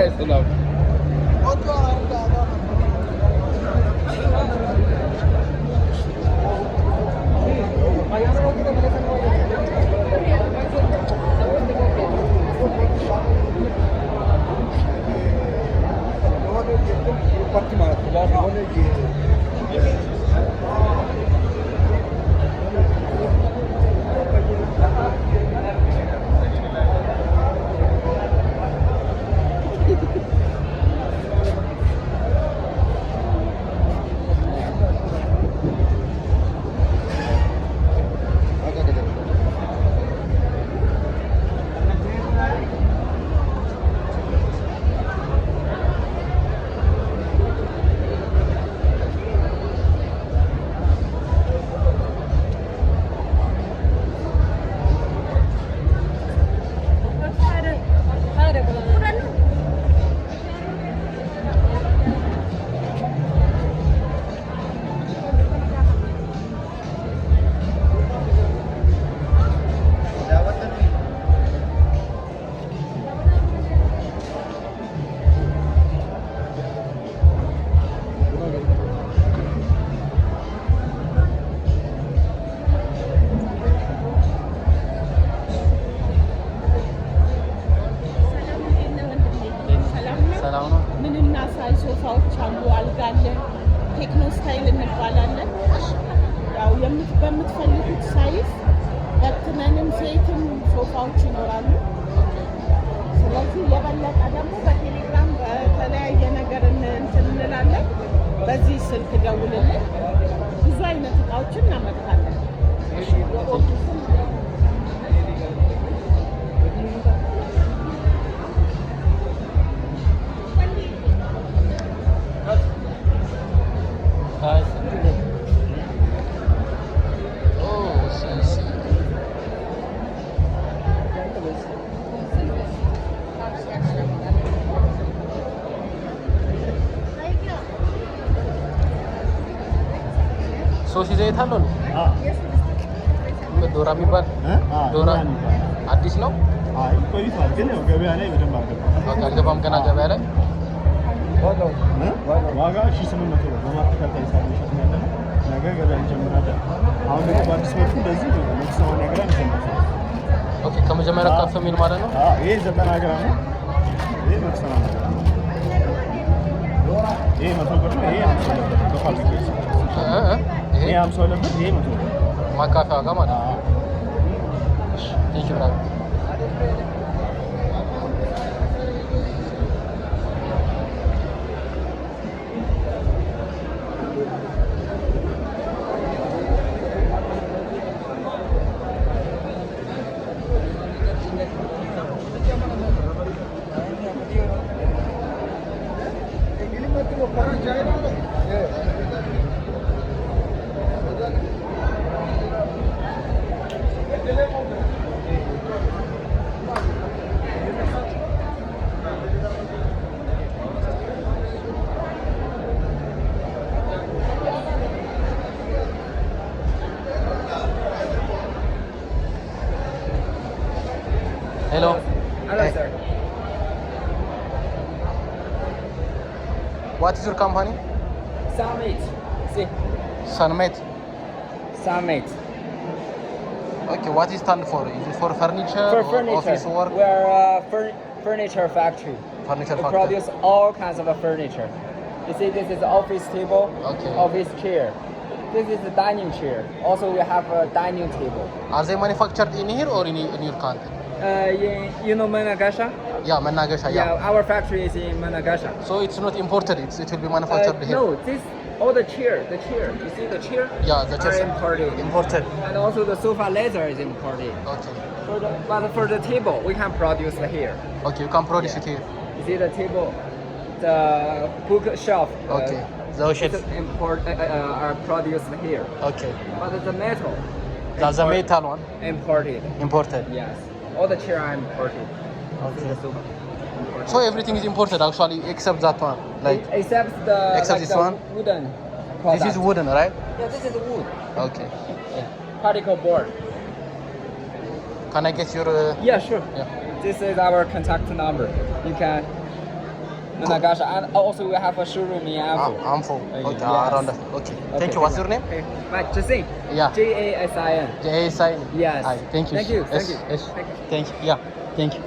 nice enough. ሶፋዎች አሉ፣ አልጋ አለ። ቴክኖ ስታይል እንባላለን። ያው በምትፈልጉት ሳይዝ በትነንም ሴትም ሶፋዎች ይኖራሉ። ስለዚህ የበለጠ ደግሞ በቴሌግራም በተለያየ ነገር እንትን እንላለን። በዚህ ስልክ ደውልልን፣ ብዙ አይነት እቃዎችን እናመጣለን። ሶሲ ዘይት አለው ነው? ዶራ የሚባል ዶራ አዲስ ነው? አይ ቆይቷል፣ ግን ያው ገበያ ላይ በደንብ አልገባም ገና ገበያ ላይ። ዋጋ 1800 ብር በማስተካከል ሳይሆን ያለ ነው። ነገ ገበያ እንጀምራለን። አሁን ደግሞ በአዲስ መልኩ እንደዚህ 180 ግራም ይሰማል። ኦኬ፣ ከመጀመሪያ ከፍ የሚል ማለት ነው። ይሄ 90 ግራም ነው። ይሄ 180 ግራም ነው። ይሄ 100 ብር ነው። ይሄ 50 ብር ነው። በፋብሪኬሽን ይሄ 50 ብር፣ ይሄ 100 ብር ማካፈያ ዋጋ ማለት ነው። ቴንክ ዩ ብራዘር። Hello. Hello, sir. What is your company? Summit. See, Sunmate. Summit. Okay, what is stand for? Is it for furniture? For or furniture. office work? We are a furniture factory. Furniture We factory. produce all kinds of furniture. You see, this is office table, Okay. office chair. This is a dining chair. Also, we have a dining table. Are they manufactured in here or in your country? You know Managasha? Yeah, Managasha. Yeah. Our factory is in Managasha. So it's not imported. It will be manufactured here. No, all the chair. You see the chair? Yeah, the chairs are imported. Imported. And also the sofa leather is imported. Okay. But for the table, we can produce here. Okay, you can produce it here. You see the table, the bookshelf. Okay. The sheet. Are produced here. Okay. But the metal. That's the metal one. Imported. Imported. Yes. All the chair are imported. Okay. The sofa. Imported. So everything is imported actually except that one. Like except this the one? wooden product. this is wooden, right? Yeah, this is wood. Okay. Yeah. Particle board. Can I get your? Yeah, sure. Yeah. This is our contact number. You can Nanagasha, and also we have a showroom in Anfu. Anfu. Okay, Yes. around that. Okay. Thank you. What's your name? Okay. Right, Jasin. Yeah. Jasin. Jason. Yes. Hi. Thank you. Thank you. Yes, Thank you. yes. Thank you. Thank you. Yeah. Thank you.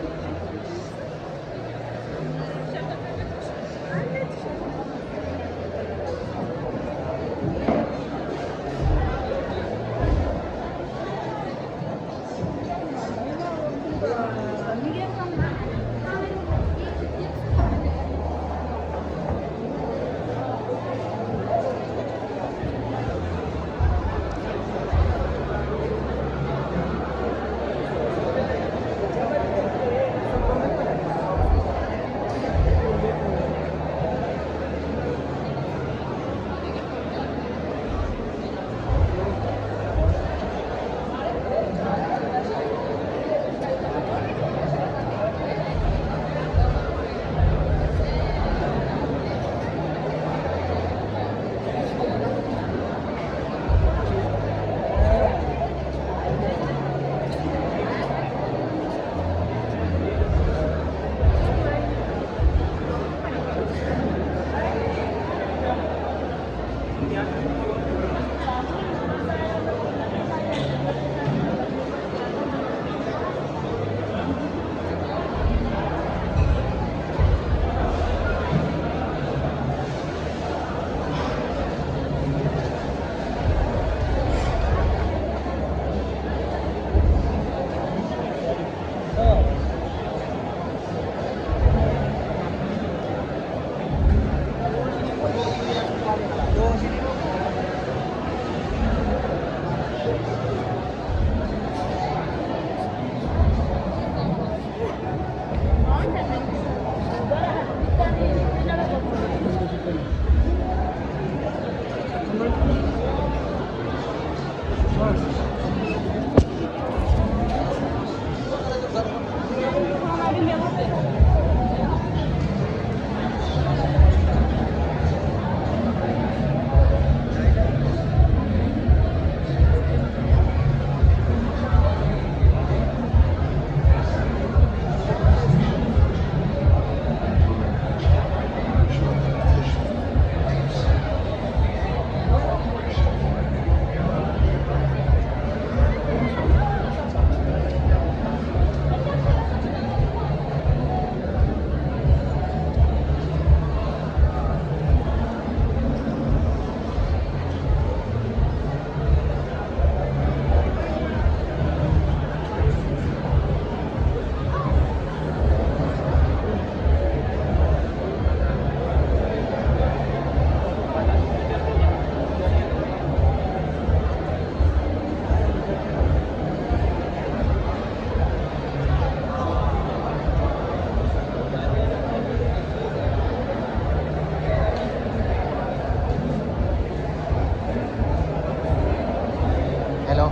Hello.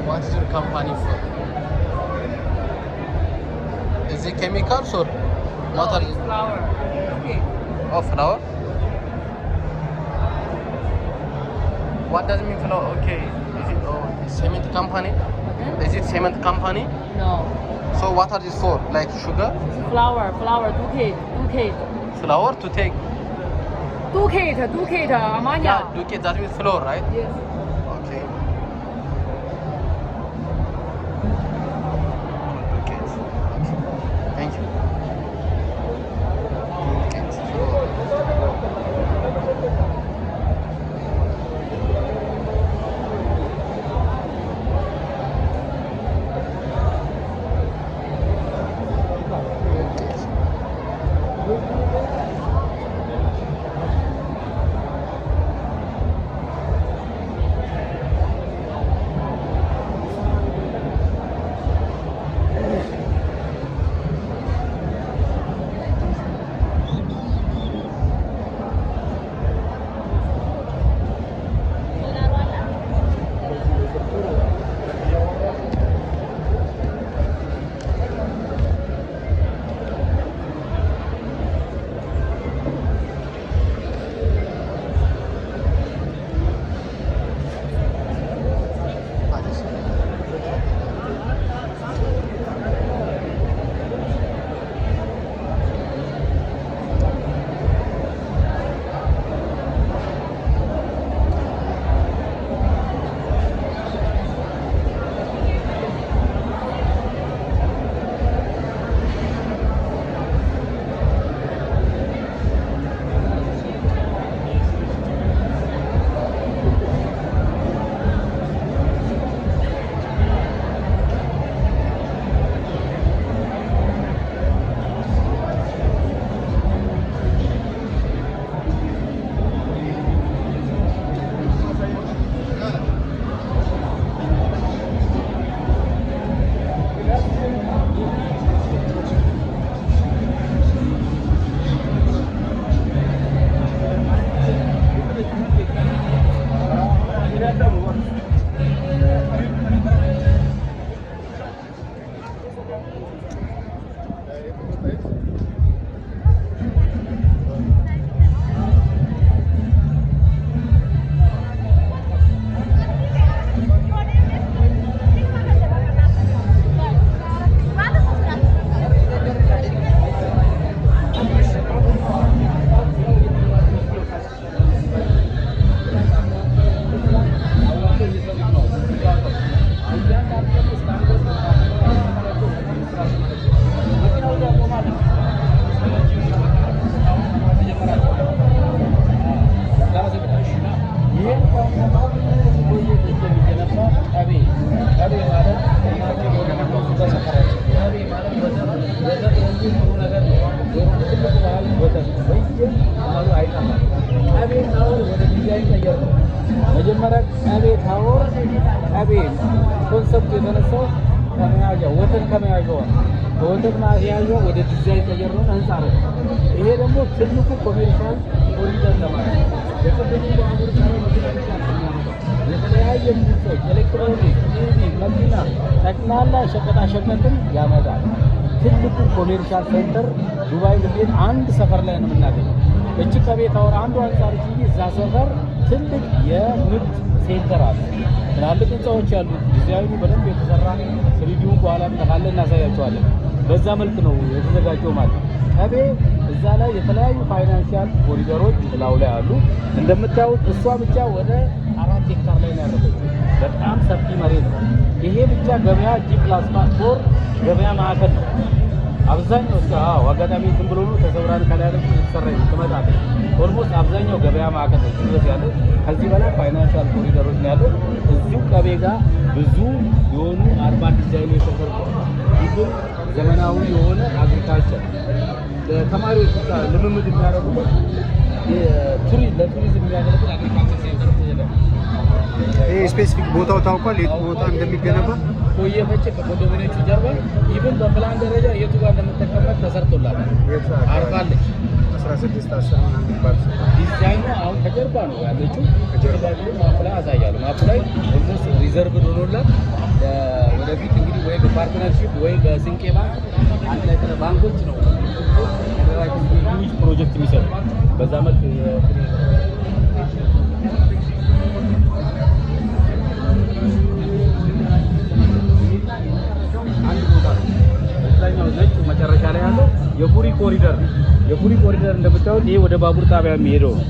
What is your company for? Is it chemicals or what are you? Flower. Okay. Oh, flower. What does it mean flower? Okay. Is it cement company? Is it cement company? No, So what are these for? Like sugar? flower, Ducate, Flour to take? Amanya. Yeah, okay, that means flour, right? Yes. Okay. Okay. Okay. Thank you. Okay. ቅቤ ኮንሰፕቱ የተነሳው ከመያዣ ወተት ከመያዣው በወተት መያዣ ወደ ዲዛይን ቀየርነው ህንፃ ነው። ይሄ ደግሞ ትልቁ ኮሜርሻል ኮሪደር ለማለት ነው። የቅድሙ ባቡር የተለያየ ምርቶች ኤሌክትሮኒክ፣ ቲቪ፣ መኪና ጠቅላላ ሸቀጣ ሸቀጥን ያመጣል። ትልቁ ኮሜርሻል ሴንተር ዱባይ ብንሄድ አንድ ሰፈር ላይ ነው የምናገኘው። እቺ ከቤት አወራ አንዱ አንጻር እንጂ እዛ ሰፈር ትልቅ የንግድ ሴንተር አለ። ትላልቅ ህንፃዎች ያሉ ዲዛይኑ በደንብ የተሰራ ስሪዲውን በኋላ ካለ እናሳያቸዋለን። በዛ መልክ ነው የተዘጋጀው ማለት ነው። ከቤ እዛ ላይ የተለያዩ ፋይናንሻል ኮሪደሮች ላው ላይ አሉ። እንደምታዩት እሷ ብቻ ወደ 4 ሄክታር ላይ ነው ያረፈችው። በጣም ሰፊ መሬት ነው። ይሄ ብቻ ገበያ G+4 ገበያ ማዕከል ነው። አብዛኛው አጋጣሚ እንትን ብሎ ነው ተሰውራን ካላረች የተሰራ ትመጣለች። ኦልሞስት አብዛኛው ገበያ ማዕከል ነው ድረስ ያለው። ከዚህ በላይ ፋይናንሻል ኮሪደሮች ነው ያለው። እዚሁ ቀቤ ጋር ብዙ የሆኑ አርባን ዲዛይን የተሰሩ ይሁን ዘመናዊ የሆነ አግሪካልቸር ለተማሪዎች ልምምድ የሚያደርጉበት ለቱሪዝም የሚያገለግል አግሪካልቸር ሴንተር ነው። ይሄ ስፔሲፊክ ቦታው ታውቋል? የት ቦታ እንደሚገነባ ኮየ ፈጭ ከኮንዶሚኒየሞቹ ጀርባ ኢቭን በፕላን ደረጃ የቱ ጋር እንደምትጠቀመጥ ተሰርቶላታል። አርፋለች 1610 ምናምን ይባል ዲዛይኑ አሁን ከጀርባ ነው ያለችው። ከጀርባ ግን ማፕ ላይ አሳያለሁ። ማፕ ላይ ኦልሞስት ሪዘርቭ ሆኖላት ወደፊት እንግዲህ ወይ በፓርትነርሺፕ ወይ በስንቄ ባንክ አንድ ላይ ባንኮች ነው ዩኒክ ፕሮጀክት የሚሰሩ በዛ መልክ ነጭ መጨረሻ ላይ ያለው የፉሪ ኮሪደር ነው። የፉሪ ኮሪደር እንደምታዩት ይሄ ወደ ባቡር ጣቢያ የሚሄደው ነው።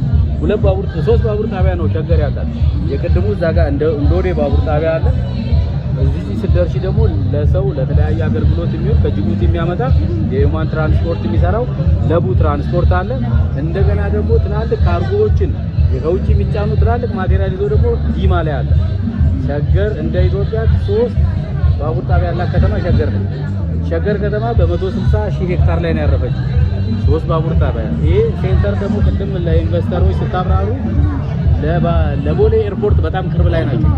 ሶስት ባቡር ጣቢያ ነው ሸገር ያላት። የቅድሙ እዛ ጋር እንዶዴ ባቡር ጣቢያ አለ። እዚህ ስትደርሺ ደግሞ ለሰው ለተለያየ አገልግሎት የሚሆን ከጅቡቲ የሚያመጣ የሁማን ትራንስፖርት የሚሰራው ለቡ ትራንስፖርት አለ። እንደገና ደግሞ ትላልቅ ካርጎዎችን ከውጭ የሚጫኑ ትላልቅ ማቴሪያል ይዞ ደግሞ ዲማ ላይ አለ። ሸገር እንደ ኢትዮጵያ 3 ባቡር ጣቢያ ያላት ከተማ ሸገር ነው። ሸገር ከተማ በ160,000 ሄክታር ላይ ነው ያረፈችው። 3 ባቡር ጣቢያ። ይሄ ሴንተር ደግሞ ቅድም ለኢንቨስተሮች ስታብራሩ ለቦሌ ኤርፖርት በጣም ቅርብ ላይ ናቸው።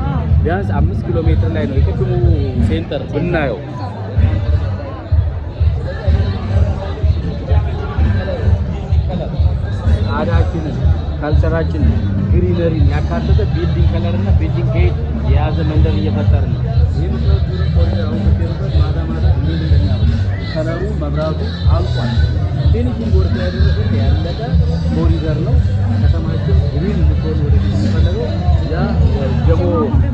ቢያንስ 5 ኪሎ ሜትር ላይ ነው የቅድሙ ሴንተር ብናየው። አዳችንን ካልቸራችን ግሪነሪን ያካተተ ቢልዲንግ ከለር እና ቢልዲንግ ጌት የያዘ መንደር እየፈጠር ነው። ይህ ምክንያቱ ኮሪደር አሁን በቴሩበት ማታ እንዴት እንደሚያምር ከለሩ መብራቱ አልቋል። ፊኒሽንግ ወርክ ላይ ደረሰ ያለቀ ኮሪደር ነው። ከተማችን ግሪን እንድትሆን ወደፊት የሚፈለገው ያ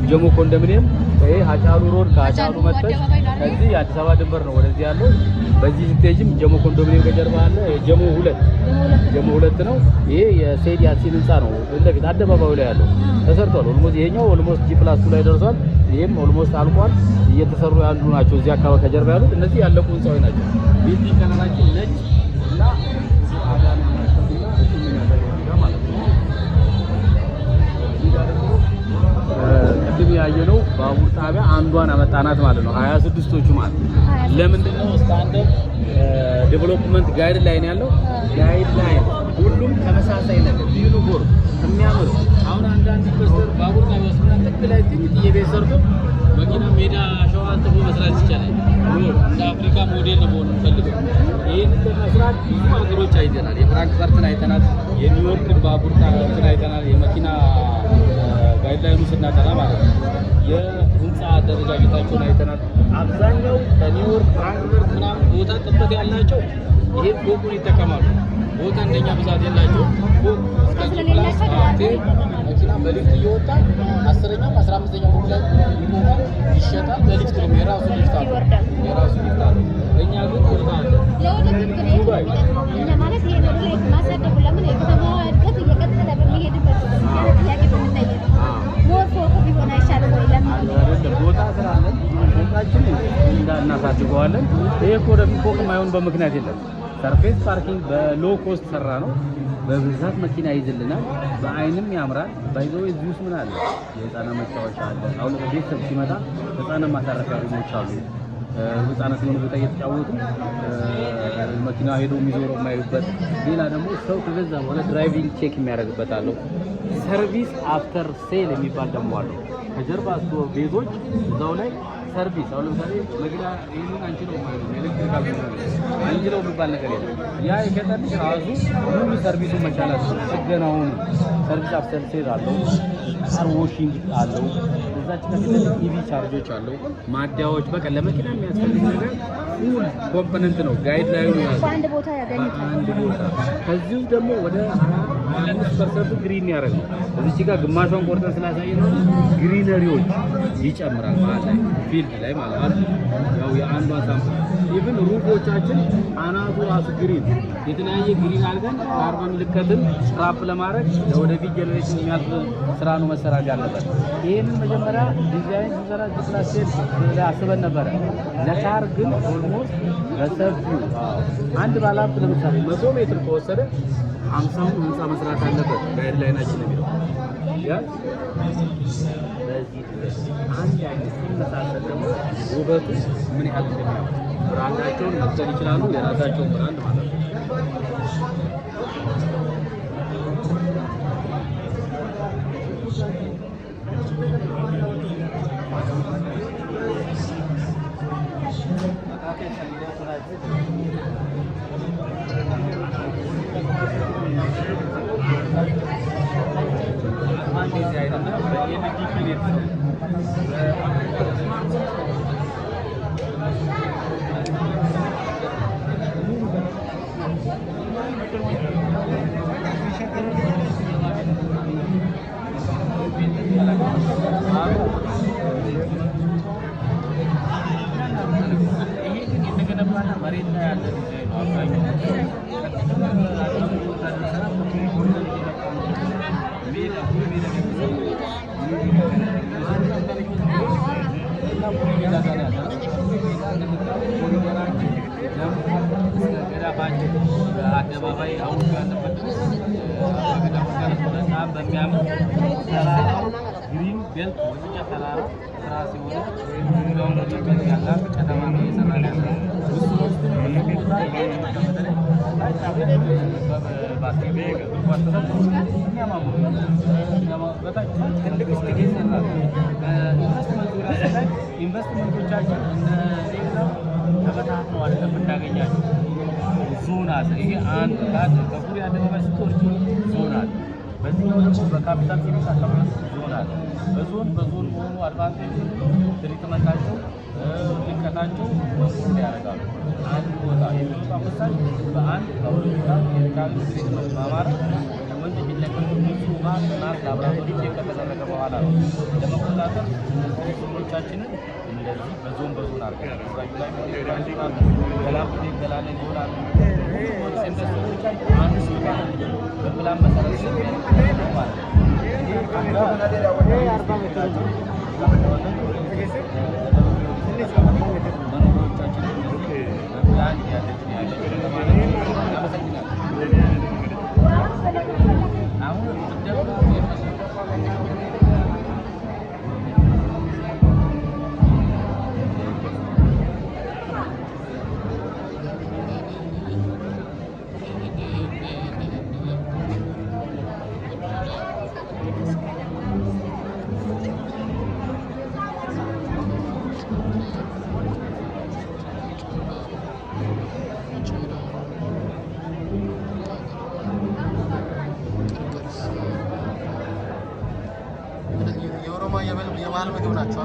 ጀሞ ኮንዶሚኒየም ይሄ አጫሉ ሮድ ከአጫሉ መጥተሽ ከዚህ የአዲስ አበባ ድንበር ነው ወደዚህ ያለው። በዚህ ስቴጅም ጀሞ ኮንዶሚኒየም ከጀርባ አለ። ጀሞ ሁለት ነው። ይሄ የሰይድ ያሲን ህንፃ ነው። እንደፊት አደባባዩ ላይ ያለው ተሰርቷል። ኦልሞስት ይሄኛው ኦልሞስት G+2 ላይ ደርሷል። ይሄም ኦልሞስት አልቋል። እየተሰሩ ያሉ ናቸው። እዚህ አካባቢ ከጀርባ ያሉት እነዚህ ያለቁ ህንፃዎች ናቸው። ቢልዲንግ ከለራችን ነጭ እና አዳና ማስተውና እሱ ምን ያደርጋል ማለት ነው። ቅድም ያየነው ባቡር ጣቢያ አንዷን አመጣናት ማለት ነው። 26ቶቹ ማለት ለምንድን ነው ስታንዳርድ ዴቨሎፕመንት ጋይድ ላይን ያለው ጋይድ ላይን ሁሉም ተመሳሳይ ነገር ዩኒፎርም የሚያምር አሁን አንዳንድ ኢንቨስተር ባቡር ጣቢያ ወስደና ጥቅ ላይ ጥቂት የቤት ሰርቶ መኪና ሜዳ ሸዋ አንጥፎ መስራት ይቻላል። እንደ አፍሪካ ሞዴል ነው መሆኑን ፈልገው ይህን ለመስራት ብዙ ሀገሮች አይተናል። የፍራንክፈርትን አይተናል። የኒውዮርክን ባቡር ጣቢያ አይተናል። የመኪና ጋይድላይኑ ስናጠና ማለት ነው። የህንፃ አደረጃጀታቸውን አይተናል። አብዛኛው ከኒውዮርክ ፍራንክፈርት ምናምን ቦታ ጥበት ያላቸው ይሄን ፎቁን ይጠቀማሉ። ቦታ እንደኛ ብዛት የላቸው ፎቅ መኪና በሊፍት እየወጣ 10ኛው 15ኛው ፎቅ ላይ ይቆማል፣ ይሸጣል። በሊፍት ነው የራሱ ሊፍት አለ። እኛ ግን ቦታ አለ። ዱባይ ማለት ይሄ ነው ላይ ማሳደጉ ለምን የከተማዋ እድገት እየቀጠለ በሚሄድበት ጥያቄ በምንጠይቅ ሞር ፎቅ ቢሆን አይሻልም ወይ? ለምን ቦታ ስላለን ፎቃችን እናሳድገዋለን። ይሄ እኮ ወደፊት ፎቅ የማይሆን በምክንያት የለም። ሰርፌስ ፓርኪንግ በሎ ኮስት ሰራ ነው። በብዛት መኪና ይይዝልናል። በአይንም ያምራል። ባይዘው እዚህ ውስጥ ምን አለ? የህፃናት መጫወቻ አለ። አሁን ቤተሰብ ሲመጣ ህፃናት ማሳረፊያ ሩሞች አሉ። ህፃናት ምን ቦታ እየተጫወቱ መኪና ሄዶ የሚዞረው የማይሉበት። ሌላ ደግሞ ሰው ከገዛ በኋላ ድራይቪንግ ቼክ የሚያደርግበት አለው። ሰርቪስ አፍተር ሴል የሚባል ደግሞ አለው። ከጀርባ ቤቶች እዛው ላይ ሰርቪስ አሁን ለምሳሌ መግዳ ይሄንን አንችለው ማለት ነው ኤሌክትሪካል አንችለው የሚባል ነገር የለም። ያ የገጠልሽ ራሱ ሙሉ ሰርቪሱን መቻላት ጥገናውን ሰርቪስ አብሰልሴት አለው ካር ዋሺንግ አለው እዛች ከፊት ኢቪ ቻርጆች አለው ማደያዎች በቃ ለመኪና የሚያስፈልግ ነገር ፉል ኮምፖነንት ነው። ጋይድ ላይኑ ያለው በአንድ ቦታ ያገኙታል። በአንድ ቦታ ከዚሁ ደግሞ ወደ 25% ግሪን ያደርጋል። እዚህ ጋር ግማሿን ቆርጠን ስላሳየነው ግሪነሪዎች ይጨምራል ማለት ነው ፊልድ ላይ ማለት ነው። ያው የአንዷ ሳምፕል ኢቭን ሩፎቻችን አናቱ ራሱ ግሪን የተለያየ ግሪን አድርገን ካርበን ልከትን ትራፕ ለማድረግ ለወደፊት ጀነሬሽን የሚያልፍ ስራ ነው መሰራት ያለበት። ይሄንን መጀመሪያ ዲዛይን ሲሰራ ዲፕላስቴት አስበን ነበረ። ለካር ግን ኦልሞስት በሰፊው አንድ ባለሀብት ለምሳሌ 100 ሜትር ከወሰደ 50 ህንፃ መስራት አለበት ጋይድ ላይናችን የሚለው ያ በዚህ አንድ አይነት ሲመሳሰል ደግሞ ውበቱ ምን ያህል እንደሚያምር ብራንዳቸውን መፍጠር ይችላሉ። የራሳቸውን ብራንድ ማለት ነው። አደባባይ አሁን ያለበት በጣም በሚያምር ተራራው ግሪን ቤልት ወጥኛ ተራራ ስራ ሲሆን ዙሪያውን ለቀቅ ያለ ከተማ ነው እየሰራን ያለ ኢንቨስትመንቶቻችን ተበታትነው አይደለም እንዳገኛቸው ዞን አለ። ይሄ አንድ ካድ ከፉሪ አደባባይ ስትወርድ ዞን አለ። በዚህኛው ደግሞ በካፒታል ሲቲ አካባቢ ዞን አለ። በዞን መሆኑ አድቫንቴጅ ትሪትመንታቸው ድቀታቸው ወፍሮ ያደርጋሉ። አንድ ቦታ የሚወጣ ፍሳሽ በአንድ ከሁለት ቦታ የካል ትሪትመንት ማማር ወንድ የሚለቀቁ ብዙ ውሃ ጥናት ላብራቶሪ ቼክ ከተደረገ በኋላ ነው ለመቆጣጠር ዞኖቻችንን እንደዚህ በዞን አድርገን ገላም ገላለ ይሆናል። አንድ ስልጣ በፕላን መሰረት ማለት ይሄ 40 ሜትር መኖሪያዎቻችን በፕላን ያለችን ያመሰግናል። አሁን የባህል ምግብ ናቸው።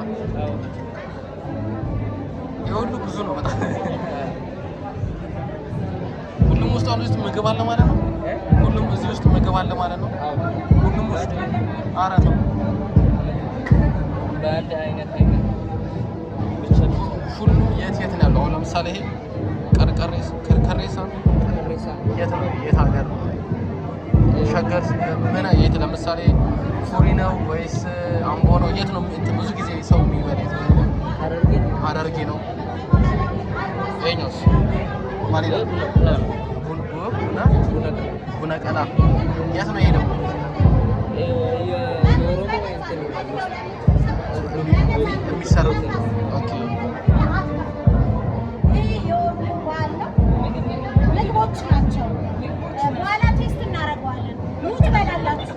የሁሉ ብዙ ነው በጣም ሁሉም ውስጥ ውስጥ ምግብ አለ ማለት ነው። ሁሉም እዚህ ውስጥ ምግብ አለ ማለት ነው። ሁሉም ውስጥ አረ ነው በአንድ አይነት ሁሉም የት ነው ያለው? አሁን ለምሳሌ ይሄ ከርከሬሳ የት ነው? የት ሀገር ነው? ሸገር ምን የት ለምሳሌ ፉሪ ነው ወይስ አምቦ ነው? የት ነው ብዙ ጊዜ ሰው የሚበላው? ሀረርጌ ነው። ይኸኛውስ ማን ይላል? ቡነቀላ የት ነው? ይሄ ደግሞ የሚሰሩት ኦኬ ምግቦች ናቸው። በኋላ ቴስት እናደርገዋለን። ኑ ትበላላችሁ።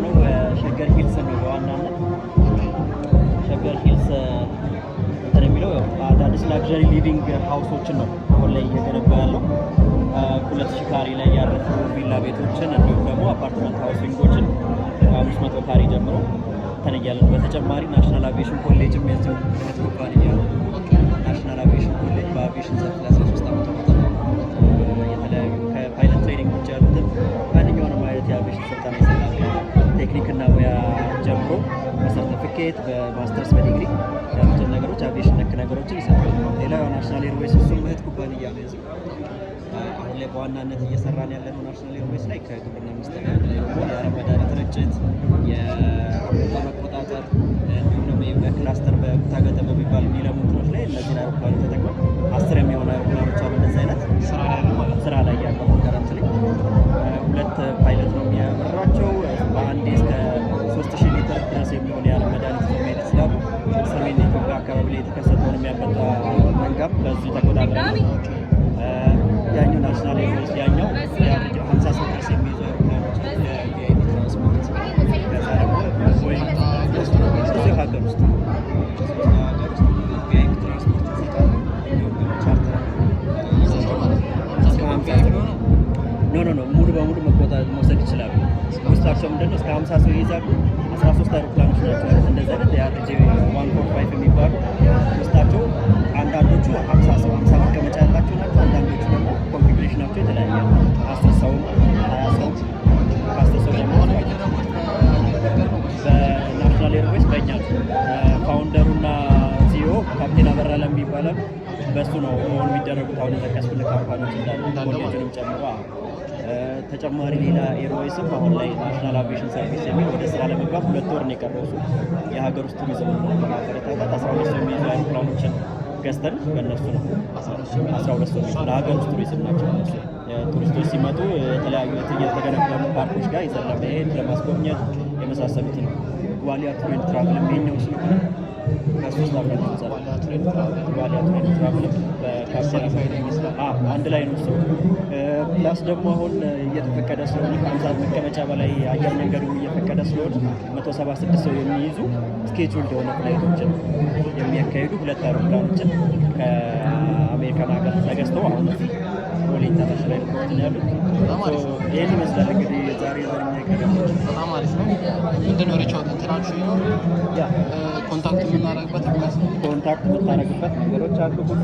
ነው ሸገር ሂልስ ነው በዋናነት ሸገር ሂልስ እንትን የሚለው አዳዲስ ላክዠሪ ሊቪንግ ሃውሶችን ነው አሁን ላይ እየገነባ ያለው 2000 ካሬ ላይ ያረፉ ቪላ ቤቶችን እንዲሁም ደግሞ አፓርትመንት ሃውሲንጎችን 500 ካሬ ጀምሮ ተነያለን። በተጨማሪ ናሽናል አቪዬሽን ኮሌጅም የዚህ እህት ኩባንያ ነው። ናሽናል አቪዬሽን ኮሌጅ በአቪዬሽን ዘርፍ ለ13 ዓመት የተለያዩ ከፓይለት ትሬኒንግ ውጭ ያሉትን ማንኛውንም አይነት የአቪዬሽን ስልጠና ይሰጣል። ቴክኒክና ሙያ ጀምሮ በሰርቲፊኬት በማስተርስ በዲግሪ ያሉትን ነገሮች አቪዬሽን ነክ ነገሮችን ይሰጣል። ሌላው ናሽናል ኤርዌይስ እሱም እህት ኩባንያ ነው። የዚህ አሁን ላይ በዋናነት እየሰራን ያለነው ናሽናል ኤርዌይስ ላይ ከግብርና ሚኒስቴር ጋር ደግሞ የአረም መድኃኒት ርጭት፣ የአንበጣ መቆጣጠር እንዲሁም ደግሞ በክላስተር በኩታ ገጠም በሚባል የሚለሙ እንትኖች ላይ እነዚህን አውሮፕላኖች ተጠቅመው 10 የሚሆኑ አውሮፕላኖች አሉ። እንደዚህ አይነት ስራ ላይ ያለው ከረንት ላይ 2 ፓይለት ነው የሚያበራቸው። በአንዴ እስከ 3000 ሊትር ድረስ የሚሆን የአረም መድኃኒት መሄድ ይችላሉ። ሰሜን ኢትዮጵያ አካባቢ ላይ የተከሰተውን የሚያመጣ መንጋም በዚህ ተቆጣጥረናል። ያኛው ናሽናል ኤርዌይስ ያኛው የአቨሬጅ 50 ሰው ድረስ የሚይዙ አውሮፕላኖች የቪአይፒ ትራንስፖርት ከዛ ደግሞ ቦይንግ እዚሁ ሀገር ውስጥ ቪአይፒ ትራንስፖርት ይሰጣል። እንዲሁም ደግሞ ቻርተር እስከ 50 ኖ ሙሉ በሙሉ መውሰድ ይችላሉ። ውስጣቸው ምንድነው እስከ 50 ሰው ይይዛሉ። 13 አውሮፕላኖች ናቸው ያሉት። እንደዚህ አይነት የአርጂ 145 የሚባሉ ውስጣቸው አንዳንዶቹ 50 ሰው 50 መቀመጫ ያላቸው ናቸው። አንዳንዶቹ ደግሞ ኮንፊግሬሽናቸው የተለያየ 10 ሰው 20 ሰው ከ10 ሰው ደግሞ በናሽናል ኤርዌይስ በእኛ ፋውንደሩና ሲኢኦ ካፕቴን አበራ ለሚ ይባላል። በእሱ ነው መሆኑ የሚደረጉት አሁን የጠቀስኩልህ ካምፓኒዎች እንዳሉ ኮሌጅንም ጨምሮ ተጨማሪ ሌላ ኤርዌይስም አሁን ላይ ናሽናል አቪዬሽን ሰርቪስ የሚል ወደ ስራ ለመግባት 2 ወር ነው የቀረው። እሱ የሀገር ውስጥ ቱሪዝም ለማበረታታት 12 ሰው የሚይዙ አውሮፕላኖችን ገዝተን በእነሱ ነው 12 ሰው የሚይዙ ለሀገር ውስጥ ቱሪዝም ናቸው። ቱሪስቶች ሲመጡ የተለያዩ የተገነቡ ፓርኮች ጋር ይዘን ለመሄድ ለማስጎብኘት የመሳሰሉትን ዋሊያ ቱር ኤንድ ትራቭል የሚኛው ስለሆነ ከሶስት አብረን እንሰራለን። ዋሊያ ቱር ኤንድ ትራቭል አንድ ላይ ነው እሱ። ፕላስ ደግሞ አሁን እየተፈቀደ ስለሆነ ከ50 መቀመጫ በላይ አየር መንገዱ እየፈቀደ ስለሆነ 176 ሰው የሚይዙ ስኬጁልድ የሆነ ፍላይቶችን የሚያካሂዱ 2 አውሮፕላኖችን ከአሜሪካን ሀገር ተገዝተው አሁን ቦሌ ኢንተርናሽናል ኤርፖርት ነው ያሉት። ይህን ይመስላል እንግዲህ ዛሬ የሚያቀርቡት። በጣም አሪፍ ነው። ምንድነው ሪቻውት እንትናችሁ ነው ያ ኮንታክት የምናደርግበት ኮንታክት የምታደርግበት ነገሮች አሉ ሁሉ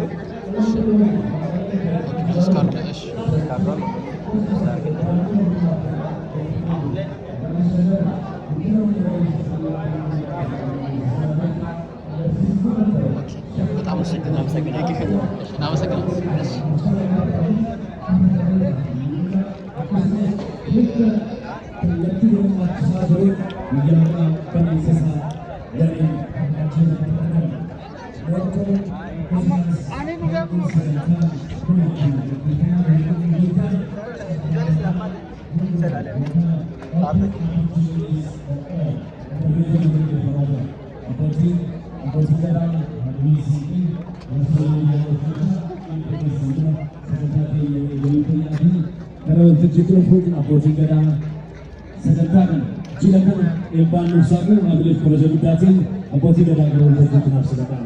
ስካርድ እሺ ካርዷል በጣም አመሰግናለሁ። abbootiin gadaa sagantaan jilakan eebbaan ibsamu maamileef kabaja guddaatiin abbootii gadaa gara waltajjii kanaaf sagantaan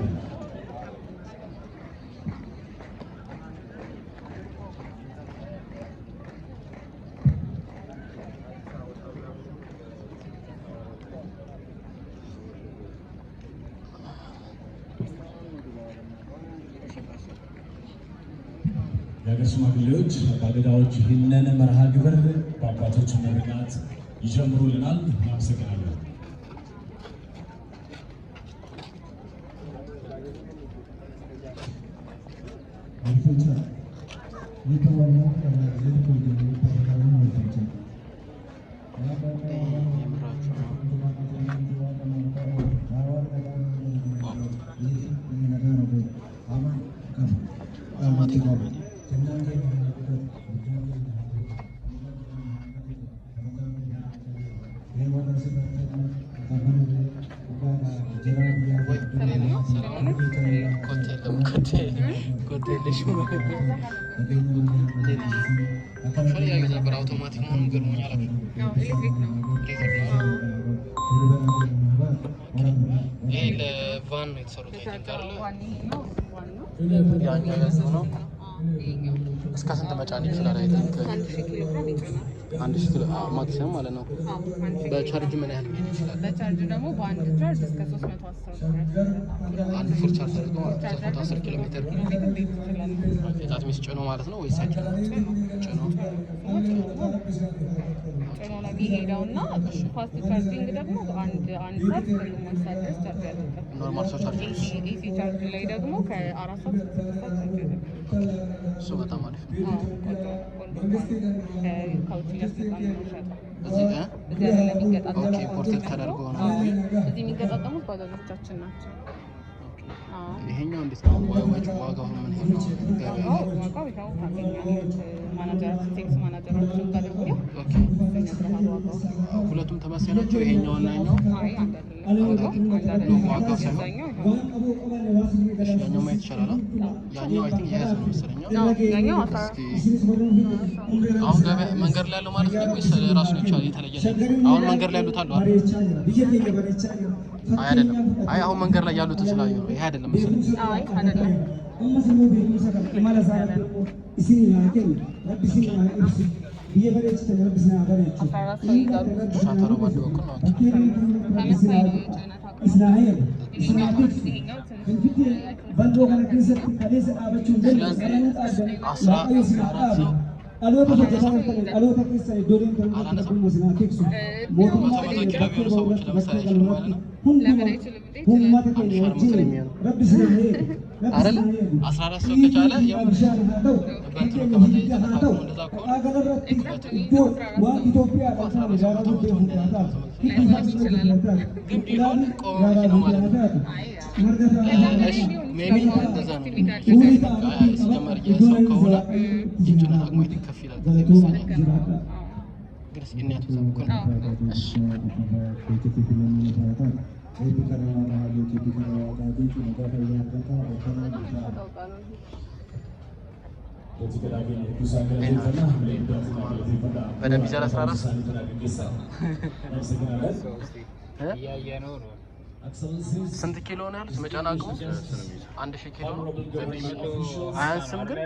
የሀገር ሽማግሌዎች አባገዳዎች ይህንን መርሃ ግብር በአባቶች ምርቃት ይጀምሩልናል። እናመሰግናለን። Terima kasih. ነበር አውቶማቲክ መሆኑን ገርሞኛል። ኤሌክትሪክ ነው። ይሄ ለቫን ነው የተሰሩት አይደል? ዋናው ያኛው ያዘው ነው። እስከ ስንት መጫን ይችላል? አይ ቲንክ 1000 ኪሎ ግራም ይጭናል። 1000 ኪሎ ማክሲመም ማለት ነው። በቻርጅ ምን ያህል መሄድ ይችላል? በቻርጅ ደግሞ በአንድ ቻርጅ እስከ 310 አንድ ፉል ቻርጅ አድርጎ 310 ኪሎ ሜትር ዛት ሚስ ጭኖ ማለት ነው ወይስ ሳይጭኖ? ጭኖ ነው የሚሄደው እና ፋስት ቻርጂንግ ደግሞ አንድ ሰዓት ከግማሽ ሰዓት ድረስ ቻርጅ ያደርጋል። ኖርማል ሰው ቻርጅ ኤሲ ቻርጅ ላይ ደግሞ ከ4 ሰዓት እስከ 6 ሰዓት ቻርጅ ያደርጋል። እሱ በጣም አሪፍ ነው። ከውጭ እያስመጣን ነው ሸጠው እዚህ አይደለም የሚገጣጠሙ። ኦኬ ኢምፖርቴድ ተደርጎ ነው። እዚህ የሚገጣጠሙት ባጃጆቻችን ናቸው። ይሄኛው እንዴት ነው? ዋጋው ምን ያህል ነው? ዋጋው ይኸው ታገኛለህ። ማናጀራችን ቴክስ ማናጀራችን ጋር ደውዬ ይነግርሃል ዋጋው። ሁለቱም ተመሳሳይ ናቸው? ይሄኛው እና ያኛው? አይ አንድ አይደለም። ዋጋው ሳይሆን ያኛው ማየት ይቻላል። ያኛው አይ ቲንክ የህዝብ ነው መሰለኝ። ያኛው አሁን ገበያ መንገድ ላይ ያለው ማለት ነው ወይስ ራሱን የቻለ የተለየ ነው? አሁን መንገድ ላይ ያሉት አሉ አይደል? አይ አይደለም። አይ አሁን መንገድ ላይ ያሉት ስላዩ ነው። ይሄ አይደለም መሰለኝ። አይ አይደለም። ሻተሩ ባንድ በኩል ነው። ተመሳሳይ ነው የጭነት በደንብ ይዛል 14 ስንት ኪሎ ነው ያሉት? መጫን አቅሙ 1000 ኪሎ ነው። አያንስም ግን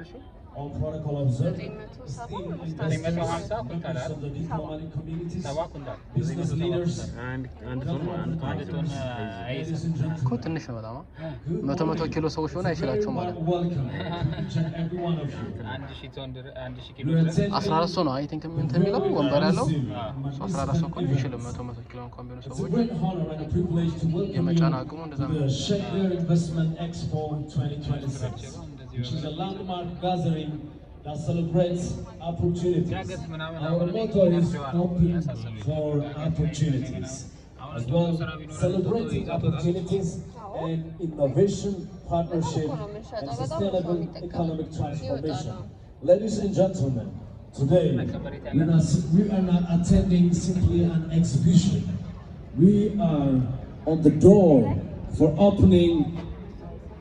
እኮ ትንሽ ነው በጣም 100 ኪሎ ሰዎች ሆነ አይችላቸውም ማለት ነው። 14 ሰው ነው አይ ቲንክ እንትን የሚለው ወንበር ያለው 14 ሰው እኮ ይችላል። 100 ኪሎ እንኳን ቢሆኑ ሰዎች የመጫን አቅሙ እንደዛ ነው። Which is a landmark gathering that celebrates opportunities. Our motto is open for opportunities. As well, celebrating opportunities and innovation, partnership, and sustainable economic transformation. Ladies and gentlemen, today we are not attending simply an exhibition. We are on the door for opening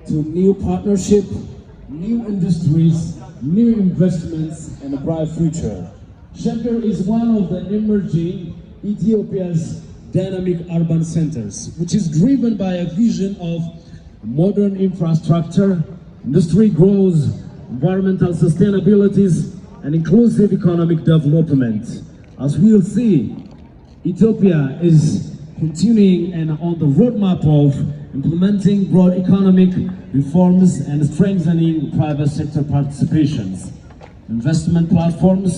to new partnership, new industries, new investments, and a bright future. Shepherd is one of the emerging Ethiopia's dynamic urban centers, which is driven by a vision of modern infrastructure, industry growth, environmental sustainability, and inclusive economic development. As we'll see, Ethiopia is continuing and on the roadmap of implementing broad economic reforms and strengthening private sector participations. Investment platforms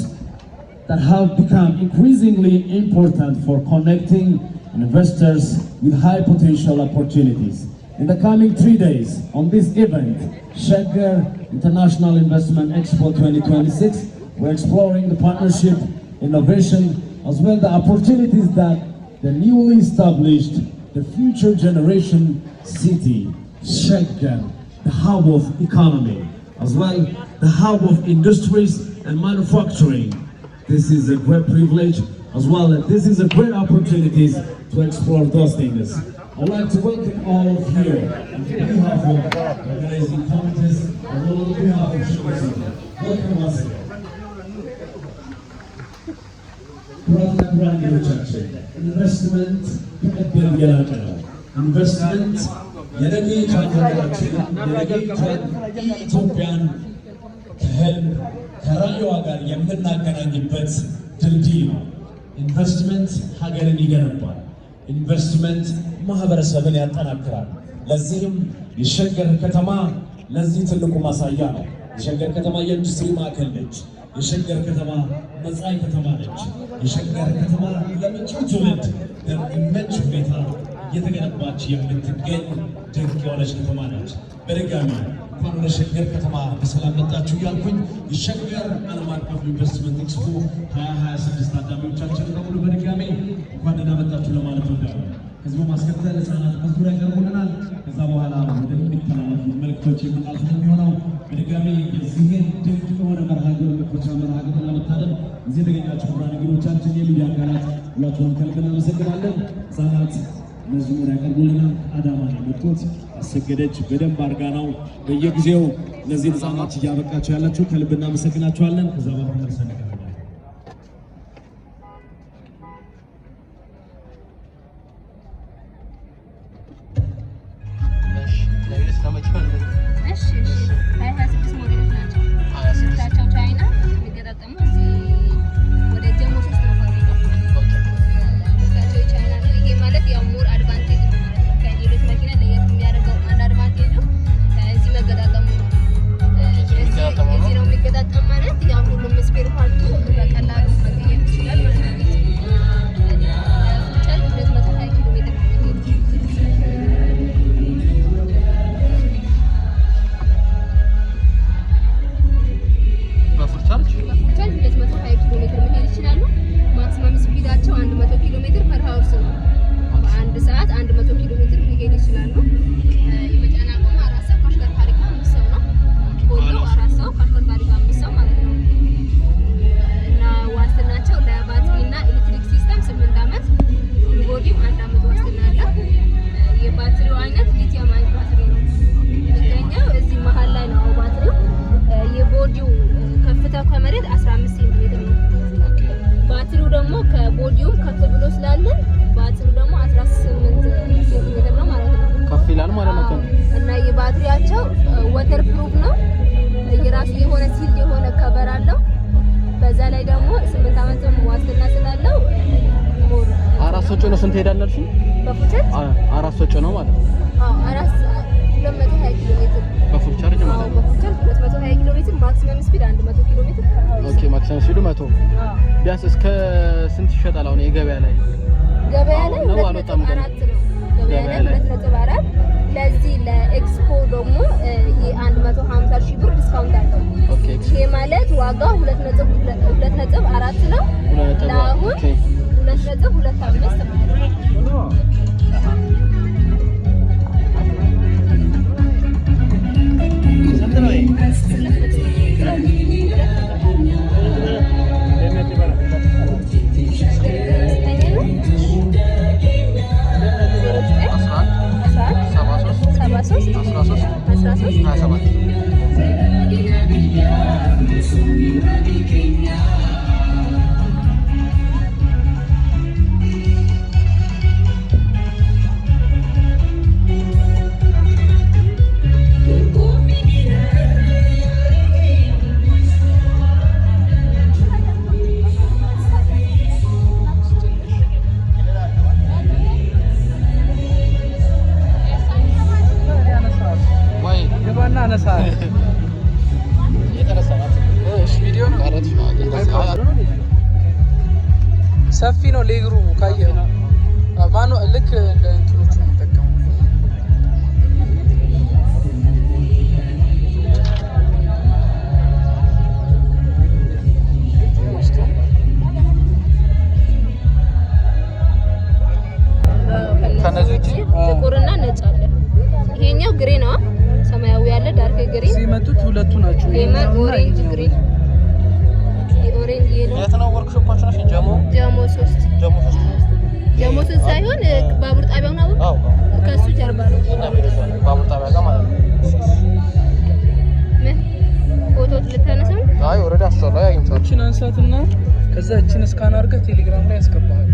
that have become increasingly important for connecting investors with high potential opportunities. In the coming 3 days on this event, Sheger International Investment Expo 2026, we're exploring the partnership, innovation, as well the opportunities that the newly established the future generation city, Sheger, the hub of economy, as well the hub of industries and manufacturing. This is a great privilege, as well as this is a great opportunity to explore those things. I'd like to welcome all of you on behalf of organizing contest and on behalf of Sugar Center. Welcome once again. ብራንዶቻችን ኢንቨስትመንት ከቀደም የላቀ ነው። ኢንቨስትመንት የነገይቷን ሀገራችንን የነገይቷን ኢትዮጵያን ከህልም ከራዕይዋ ጋር የምናገናኝበት ድልድይ ነው። ኢንቨስትመንት ሀገርን ይገነባል። ኢንቨስትመንት ማህበረሰብን ያጠናክራል። ለዚህም የሸገር ከተማ ለዚህ ትልቁ ማሳያ ነው። የሸገር ከተማ የኢንዱስትሪ ማዕከል ነች። የሸገር ከተማ መጻኢ ከተማ ነች። የሸገር ከተማ ለመጪው ትውልድ በሚመች ሁኔታ እየተገነባች የምትገኝ ድንቅ የሆነች ከተማ ነች። በድጋሚ እንኳን ወደ ሸገር ከተማ በሰላም መጣችሁ እያልኩኝ የሸገር ዓለም አቀፍ ኢንቨስትመንት ኤክስፖ 2026 ታዳሚዎቻችን በሙሉ በድጋሚ እንኳን ደህና መጣችሁ ለማለት እወዳለሁ። ከዚህ በማስከተል ህፃናት መዝሙር ያቀርቡልናል። ከዛ በኋላ ወደሚተላለፉት መልዕክቶች የምናልፍ ነው የሚሆነው። በድጋሚ የዚህን ድንቅ የሆነ መርሃ ግብር መክፈቻ መርሃ ግብር ለመታደም እዚህ የተገኛችሁ ክቡራን እንግዶቻችን፣ የሚዲያ አካላት ሁላችሁንም ከልብ እናመሰግናለን። ህፃናት መዝሙር ያቀርቡልናል። አዳማ ነው የመጡት። አሰገደች በደንብ አድርጋ ነው በየጊዜው እነዚህ ህፃናት እያበቃቸው ያላችሁ፣ ከልብ እናመሰግናችኋለን። ከዛ በኋላ ተመልሰን ቢያንስ እስከ ስንት ይሸጣል? አሁን ገበያ ላይ ነው አልወጣም ገና። ገበያ ላይ 2.4 ለዚህ ለኤክስፖ ደግሞ የ150 ሺህ ብር ዲስካውንት አለው። ይሄ ማለት ዋጋው 2.4 ነው። ለአሁን 2.25 ነው። ሰፊ ነው ሌግሩ ካየው ማኑ ልክ እንደ እንትኖቹ ተጠቀሙ። ከነዚህ ጥቁርና ነጭ አለ። ይሄኛው ግሬ ነው፣ ሰማያዊ ያለ ዳርክ ግሬ። ሲመጡት ሁለቱ ናቸው። ሌመን ኦሬንጅ ግሬ ኦሬንጅ የለው። የት ነው ወርክሾፓችሁ? ነው ጀሞ 3 ጀሞ 3 ሳይሆን ባቡር ጣቢያው ነው። ስካን አድርገህ ቴሌግራም ላይ ያስገባሃል።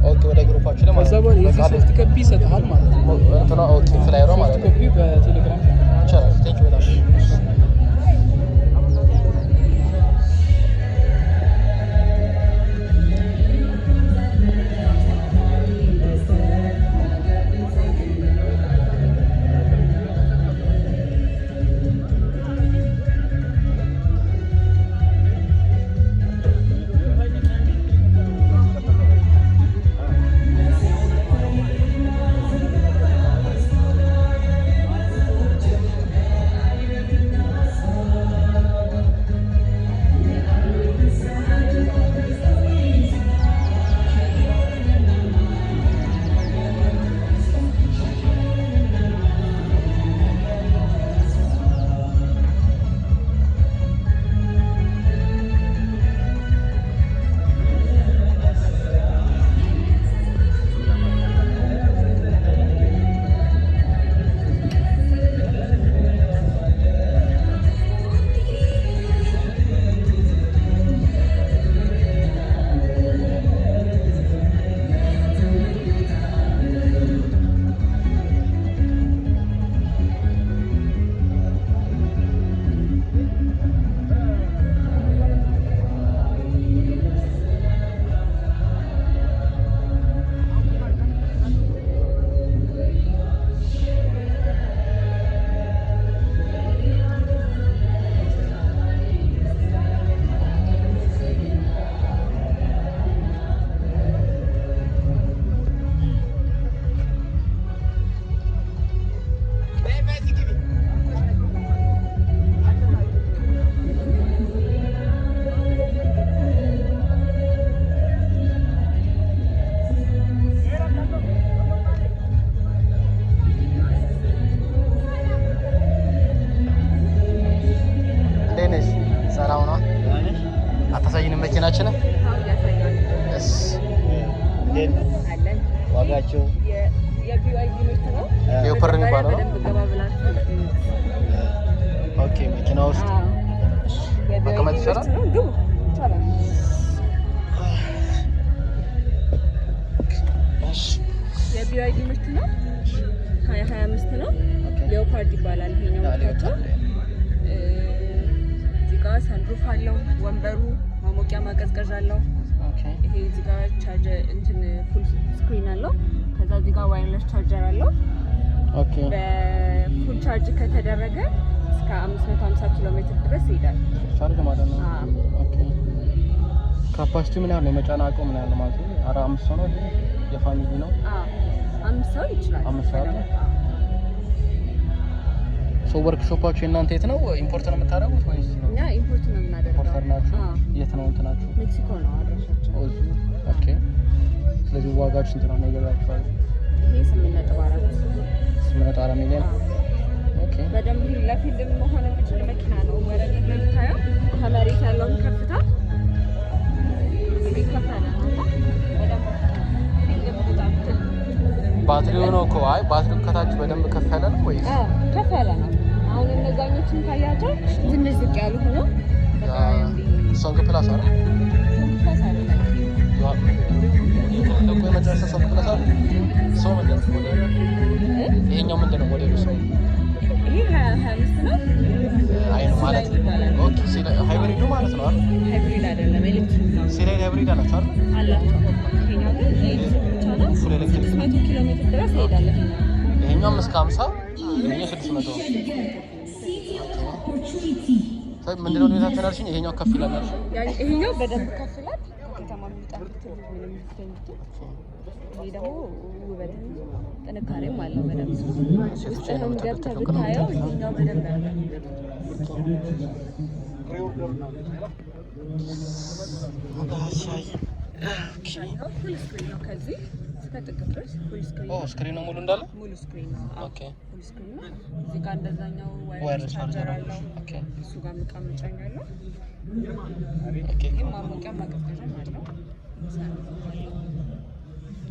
ኦኬ ወደ ግሩፓችን ላይ ማለት ነው። የዚህ ሶፍት ኮፒ ይሰጥሃል ማለት ነው። እንትና ኦኬ ፍላየሩ ማለት ነው። ኮፒ በቴሌግራም ይቻላል። ቴንክ ዩ በጣም መኪናችንን እስ ዋጋቸው የቢዋይዲ ምርት ነው። ሌኦፓርድ የሚባለው ነው። በደንብ ገባ ብላችሁ ኦኬ። መኪና ውስጥ መቀመጥ ይቻላል? ግቡ ይቻላል። የቢዋይዲ ምርት ነው። 2025 ነው። ሌኦፓርድ ይባላል። ይሄኛው ምርታቸው እዚህ ጋር ሰንሩፍ አለው። ወንበሩ ማሞቂያ ማቀዝቀዣ አለው። ይሄ እዚህ ጋር ቻርጀር እንትን ፉል ስክሪን አለው። ከዛ እዚህ ጋር ዋይርለስ ቻርጀር አለው። ኦኬ። በፉል ቻርጅ ከተደረገ እስከ 550 ኪሎ ሜትር ድረስ ይሄዳል። ቻርጅ ማለት ነው። ኦኬ። ካፓሲቲ ምን ያህል ነው? የመጫን አቅሙ ምን ያህል ነው ማለት ነው? 5 ሰው ነው? የፋሚሊ ነው? 5 ሰው ይችላል። 5 ሰው ነው። ሶ ወርክሾፓችሁ እናንተ የት ነው? ኢምፖርት ነው የምታደርጉት ወይስ ነው? እኛ ኢምፖርት ነው የምናደርገው። ኢምፖርተር ናችሁ? የት ነው እንትናችሁ? ሜክሲኮ ነው አድራሻችን። ኦኬ። ስለዚህ ዋጋችሁ ስንት ነው የሚገዛችሁ? ይሄ 8.4 ሚሊዮን። ኦኬ። በደንብ ለፊልም መሆን የሚችል መኪና ነው። ወረድ የምታየው ከመሬት ያለውን ከፍታ ይከፈላል። በደንብ ፊልም በጣም ባትሪው ነው እኮ። አይ ባትሪው ከታች በደንብ ከፍ ያለ ነው ወይስ? ከፍ ያለ ነው። አሁን እነዛኞችን ካያቸው ትንሽ ዝቅ ያሉ ሆነው ሶንግ ፕላስ አለ። የመጨረሻ ሶንግ ፕላስ አለ። ሰው ምንድን ነው ይሄኛው? ምንድን ነው ሞዴሉ? ሰው ይሄ 25 ነው። አይ ነው ማለት ኦኬ። ሃይብሪድ ማለት ነው አይደል? ሃይብሪድ አይደለም፣ ኤሌክትሪክ ነው። ሲሪየል ሃይብሪድ አላችሁ አይደል? አላችሁ። ይሄኛው ግን ኤሌክትሪክ ብቻ ነው። ፉል ኤሌክትሪክ 600 ኪሎ ሜትር ድረስ ይሄዳል። ይሄኛው እስከ 50፣ ይሄኛው 600 ነው። ምንድነው ሁኔታችን አልሽኝ? ይሄኛው ከፍ ይላል አልሽኝ? ይሄኛው በደንብ ከፍ ይላል። ከተማ የሚጣፍጥ ምንም ይስተንት። ይሄ ደግሞ ውበት ጥንካሬም አለው። በደንብ ውስጥህም ገብተህ ብታየው ይሄኛው በደንብ ያለ ፉል ስክሪን ነው። ከዚህ እስከ ጥግ ድረስ ፉል ስክሪን ነው። ስክሪን ነው ሙሉ እንዳለ ሙሉ ስክሪን ነው። ኦኬ። ፉል ስክሪን ነው። እዚህ ጋር እንደዛኛው ዋይርለስ ቻርጀር አለው። ኦኬ። እሱ ጋር መቀመጫኛ አለው። ኦኬ። ይሄ ማሞቂያ ማቀዝቀዣም አለው።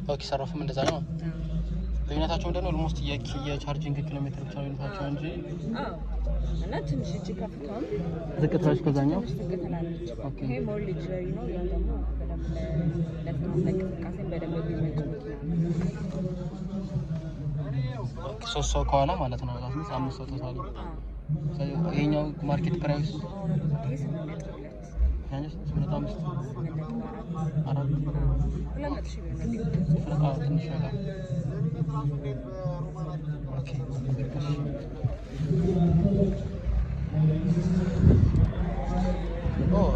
ኦኬ። ሰራፍም እንደዛ ነው። ልዩነታቸው ምንድን ነው? ኦልሞስት የቻርጂንግ ኪሎ ሜትር ብቻ ልዩነታቸው እንጂ እና ትንሽ እቺ ከፍታውን ዝቅታሽ ከዛኛው ትላለች። ይሄ ሞር ሌክዠሪ ነው። ያው ደግሞ በደንብ ለእንቅስቃሴ በደንብ የሚመች መኪና ነው። ሶስት ሰው ከኋላ ማለት ነው። አምስት ሰው ተሳለ። ይሄኛው ማርኬት ፕራይስ ያንስ 8.5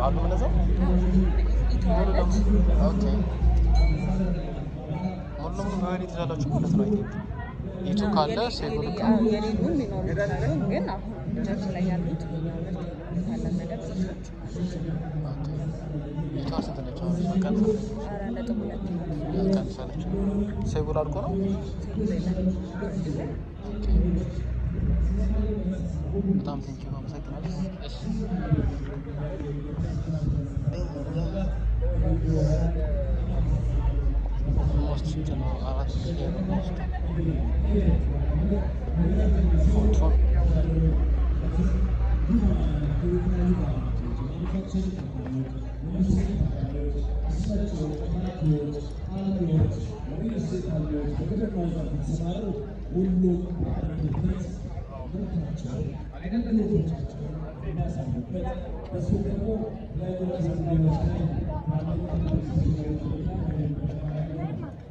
አሉ እንደዛው ኦኬ ሙሉም በወዲ ትላላችሁ ማለት ነው። ይቱ ካለ ሴጉል የሌሉም ይኖራሉ ግን አሁን እጃችን ላይ ያሉት ያለመደ ሴጉል አልቆ ነው። በጣም ቴንኪው አመሰግናለሁ።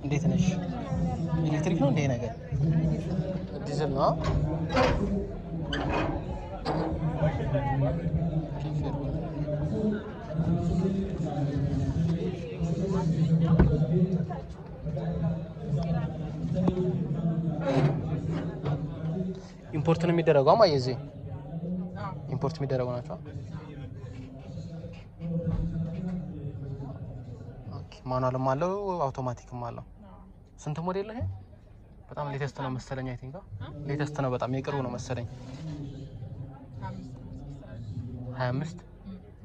እንዴት ነሽ? ኤሌክትሪክ ነው እንዴ ነገር? ዲዝል ነው። ኢምፖርት ነው የሚደረገው ማለት የዚህ ኢምፖርት የሚደረገው ናቸው። ኦኬ ማኑዋልም አለው አውቶማቲክም አለው። ስንት ሞዴል ነው ይሄ? በጣም ሌተስት ነው መሰለኝ። አይ ቲንክ ሌተስት ነው፣ በጣም የቅርቡ ነው መሰለኝ። 25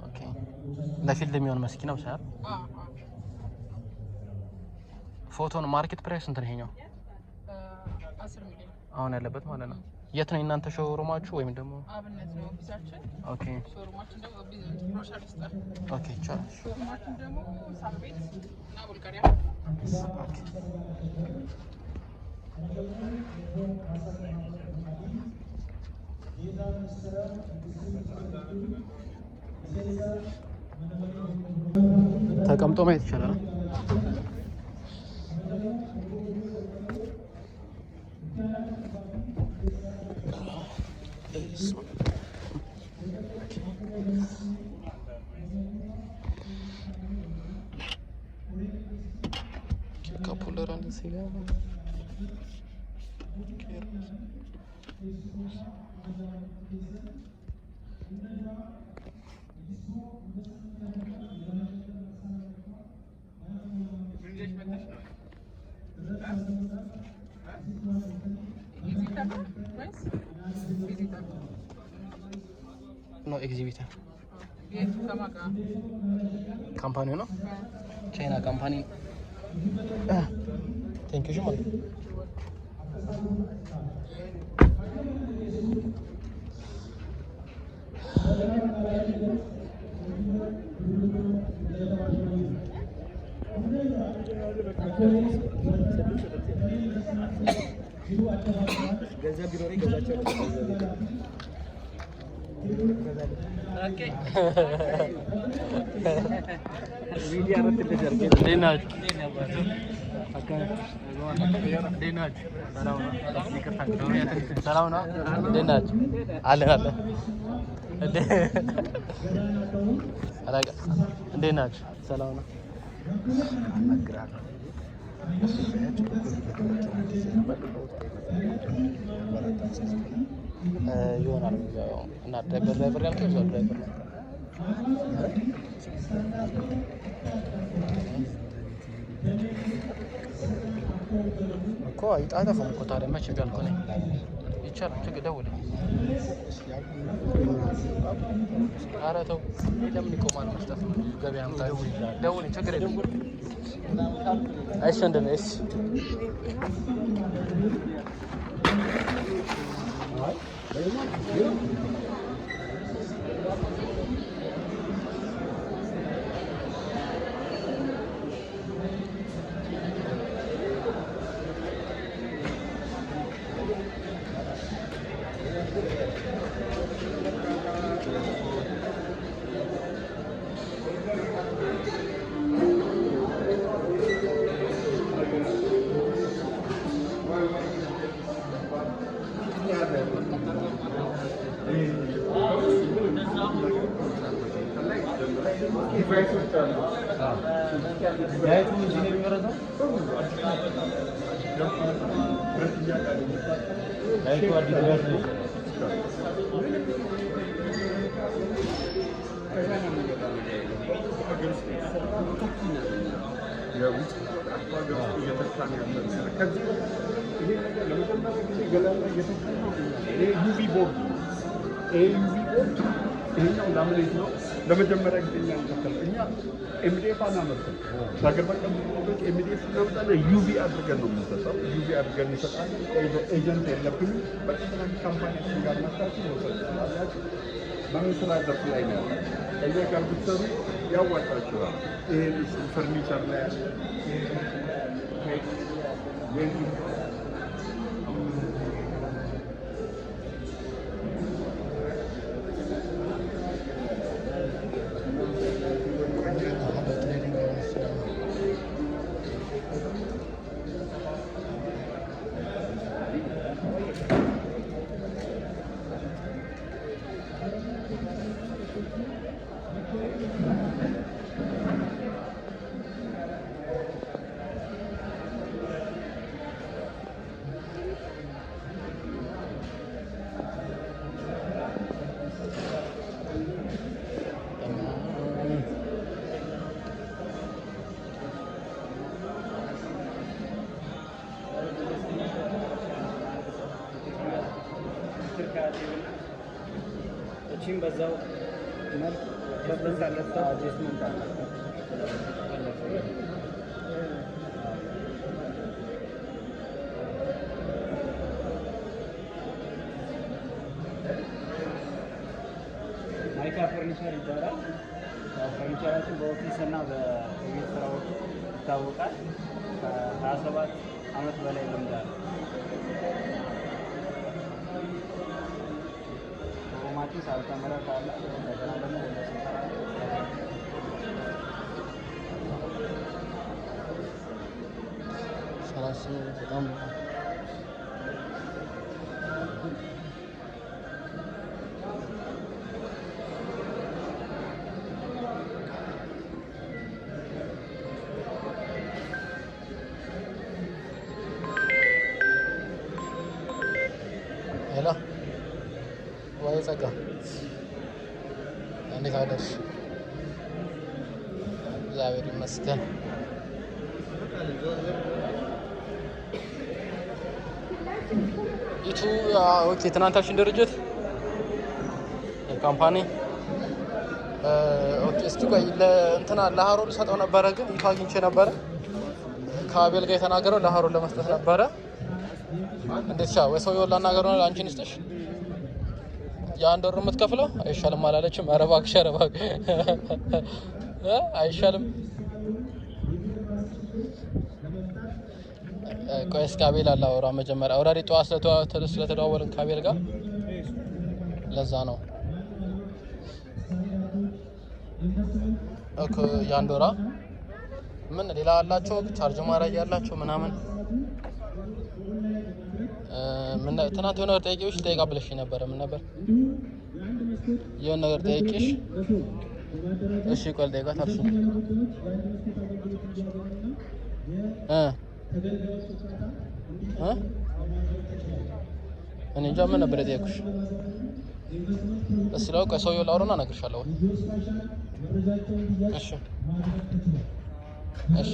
ኦኬ። ለፊልድ የሚሆን መስኪናው ሳይሆን ፎቶን ማርኬት ፕራይስ ስንት ነው ይሄኛው? 10 ሚሊዮን አሁን ያለበት ማለት ነው። የት ነው እናንተ ሾሩማችሁ ወይም ደግሞ አብነት ነው ኦፊሳችን? ኦኬ ሾሩማችን ደግሞ ቢዝነስ ብሮሸር ይስጣል። ኦኬ ቻው። ሾሩማችን ደግሞ ሳርቤት እና ቡልጋሪያ። ኦኬ ተቀምጦ ማየት ይችላል። ካፑለር አንድ ሲጋር ነው ኤግዚቢተር ካምፓኒው ነው። ቻይና ካምፓኒ ቴንክ ዩ ማለት ገንዘብ ቢኖር ገዛቸው ኦኬ ቪዲዮ አረጥልሽ አርገ ዴናት ዴናት ሰላም ነው። ዴናት አለ አለ አላቀ ዴናት ሰላም ነው። አናግራለሁ ይሆናል እና ድራይቨር ያልከው እዛው ድራይቨር ነው እኮ አይጣጣፈም እኮ ታዲያ መቼ ጋልኩ ነኝ ይቻላል። ችግር ደውልኝ። ኧረ ተው ለምን ይቆማል መስጠት ገበያ አምጣ ደውልኝ። ችግር የለም። እሺ እንደነ እሺ ዳይቱ እዚህ ነው የሚመረተው። ዳይቱ አዲስ ጋር ነው። ለመጀመሪያ ጊዜ እኛ ኤምዲኤፍ አናመርትም። በሀገር በቀል ድርጅቶች ኤምዲኤፍ እናመጣና ዩቪ አድርገን ነው የምንሰጠው። ዩቪ አድርገን እንሰጣለን። ኤጀንት የለብንም። በቀጥታ ካምፓኒያችን ጋር መጣችሁ መውሰድ ትችላላችሁ። በምስራ ዘርፍ ላይ ነው ያለ እኛ ጋር ብትሰሩ ያዋጣችኋል። ይሄ ፈርኒቸር ላይ ያለ እቺም በዛው መልክ በበዛለት አጀስትመንት አለ። ማይካ ፈርኒቸር ይባላል። ፈርኒቸራችን በኦፊስ እና በቤት ስራዎች ይታወቃል። ከ27 ዓመት በላይ ልምድ አለ። ማቲስ አልተመረጠ አለ። እንደገና ደግሞ ሰላሳ በጣም ሄሎ ወይ ጸጋ እንዴት አደርሽ? እግዚአብሔር ይመስገን። ይቱ ኦኬ። ትናንታችን ድርጅት ካምፓኒ ኦኬ። እስኪ ቆይ ለእንትና ለሃሮን ሰጠው ነበረ፣ ግን ይቱ አግኝቼ ነበረ። ከአቤል ጋር የተናገረው ለሃሮን ለመስጠት ነበረ። እንዴት ሻ ወይ ሰውዬው ላናገረው ነው። አንቺን ይስጥሽ የአንድ ወር የምትከፍለው አይሻልም አላለችም? ኧረ እባክሽ ኧረ እባክሽ አይሻልም? ቆይ እስኪ አቤል አላወራ መጀመሪያ። ኦልሬዲ ጠዋት ስለተደዋወልን ከአቤል ጋር ለዛ ነው እኮ የአንድ ወራ ምን ሌላ አላቸው ቻርጅ ማድረግ ያላቸው ምናምን ምን ትናንት የሆነ ነገር ጠይቄሽ ጠይቃ ብለሽ ነበር። ምን ነበር የሆነ ነገር ጠይቄሽ? እሺ ቆይ ጠይቃት አልሽ እኔ እንጃ ምን ነበር የጠየኩሽ? እስኪ ላው ቆይ ሰውዬው ላውራና እነግርሻለሁ። እሺ እሺ